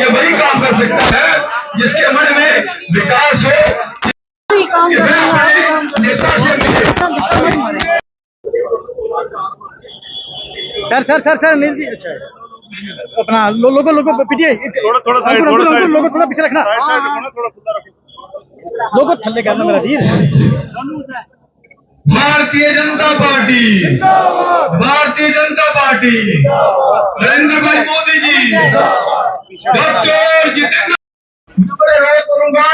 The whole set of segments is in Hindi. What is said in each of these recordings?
ये वही काम कर सकता है जिसके मन में विकास हो, नेता से मिले। सर नील जी, अच्छा अपना लोगो पीटिए थोड़ा साइड लोगो थोड़ा पीछे रखना, लोगो थल्ले करना मेरा वीर। भारतीय जनता पार्टी, भारतीय जनता पार्टी, नरेंद्र भाई मोदी जी, डॉक्टर जितेंद्र। मैं बड़े रोज करूंगा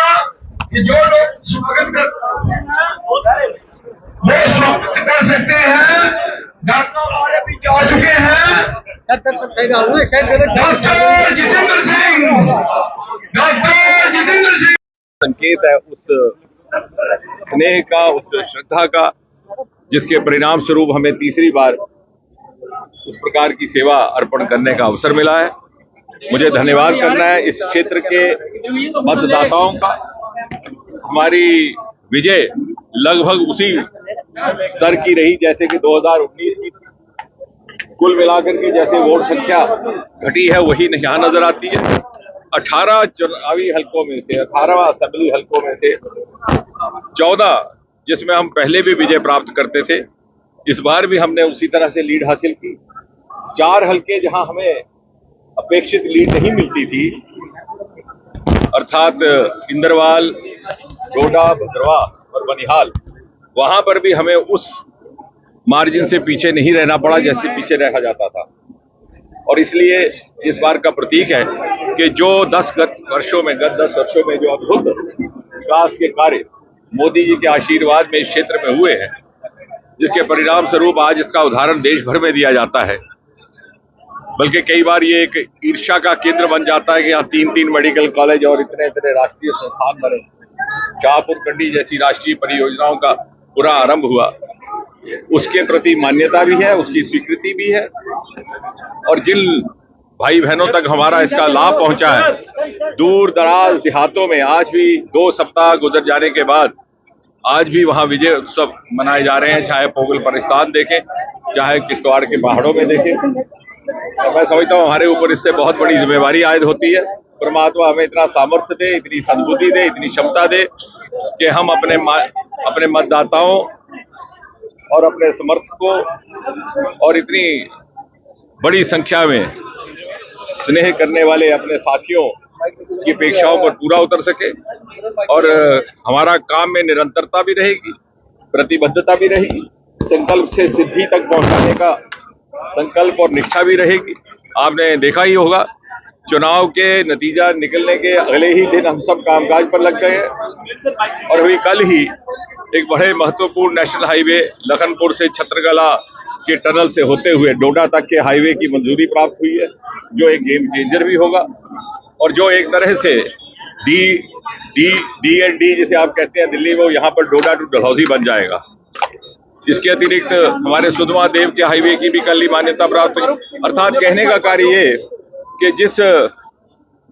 कि जो लोग स्वागत कर वो स्वागत कर सकते हैं। डॉक्टर साहब हमारे बीच आ चुके हैं। Doctor Jitendra Singh, doctor Jitendra Singh. संकेत है उस स्नेह का, उस श्रद्धा का, जिसके परिणाम स्वरूप हमें तीसरी बार इस प्रकार की सेवा अर्पण करने का अवसर मिला है। मुझे धन्यवाद करना है इस क्षेत्र के मतदाताओं का। हमारी विजय लगभग उसी स्तर की रही जैसे कि 2019 की थी। कुल मिलाकर के जैसे वोट संख्या घटी है वही यहाँ नजर आती है। 18 चुनावी हलकों में से, 18 असेंबली हलकों में से 14 जिसमें हम पहले भी विजय प्राप्त करते थे, इस बार भी हमने उसी तरह से लीड हासिल की। 4 हलके जहां हमें अपेक्षित लीड नहीं मिलती थी, अर्थात इंदरवाल, डोडा, भद्रवा और बनिहाल, वहां पर भी हमें उस मार्जिन से पीछे नहीं रहना पड़ा जैसे पीछे रहा जाता था। और इसलिए इस बार का प्रतीक है कि जो 10 वर्षों में जो अद्भुत विकास के कार्य मोदी जी के आशीर्वाद में इस क्षेत्र में हुए हैं, जिसके परिणाम स्वरूप आज इसका उदाहरण देश भर में दिया जाता है। बल्कि कई बार ये एक ईर्ष्या का केंद्र बन जाता है कि यहाँ 3 मेडिकल कॉलेज और इतने राष्ट्रीय संस्थान बने। शाहपुर कंडी जैसी राष्ट्रीय परियोजनाओं का पूरा आरंभ हुआ, उसके प्रति मान्यता भी है, उसकी स्वीकृति भी है। और जिन भाई बहनों तक हमारा इसका लाभ पहुंचा है, दूर दराज देहातों में आज भी 2 सप्ताह गुजर जाने के बाद आज भी वहां विजय उत्सव मनाए जा रहे हैं। चाहे पोगल परिस्तान देखें, चाहे किश्तवाड़ के पहाड़ों में देखें। मैं समझता हूँ हमारे ऊपर इससे बहुत बड़ी जिम्मेवारी आयद होती है। परमात्मा हमें इतना सामर्थ्य दे, इतनी सद्बुद्धि दे, इतनी क्षमता दे कि हम अपने मतदाताओं और अपने समर्थकों और इतनी बड़ी संख्या में स्नेह करने वाले अपने साथियों की अपेक्षाओं पर पूरा उतर सके। और हमारा काम में निरंतरता भी रहेगी, प्रतिबद्धता भी रहेगी, संकल्प से सिद्धि तक पहुंचाने का संकल्प और निष्ठा भी रहेगी। आपने देखा ही होगा, चुनाव के नतीजा निकलने के अगले ही दिन हम सब कामकाज पर लग गए हैं। और अभी कल ही एक बड़े महत्वपूर्ण नेशनल हाईवे लखनपुर से छत्रगला के टनल से होते हुए डोडा तक के हाईवे की मंजूरी प्राप्त हुई है, जो एक गेम चेंजर भी होगा और जो एक तरह से डी जिसे आप कहते हैं दिल्ली, वो यहाँ पर डोडा टू डलहौजी बन जाएगा। इसके अतिरिक्त हमारे सुधमा देव के हाईवे की भी कल ही मान्यता प्राप्त हुई। अर्थात कहने का कार्य ये कि जिस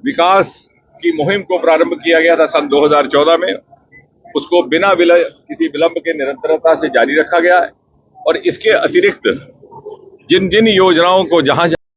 विकास की मुहिम को प्रारंभ किया गया था सन 2014 में, उसको बिना किसी विलंब के निरंतरता से जारी रखा गया है। और इसके अतिरिक्त जिन जिन योजनाओं को जहां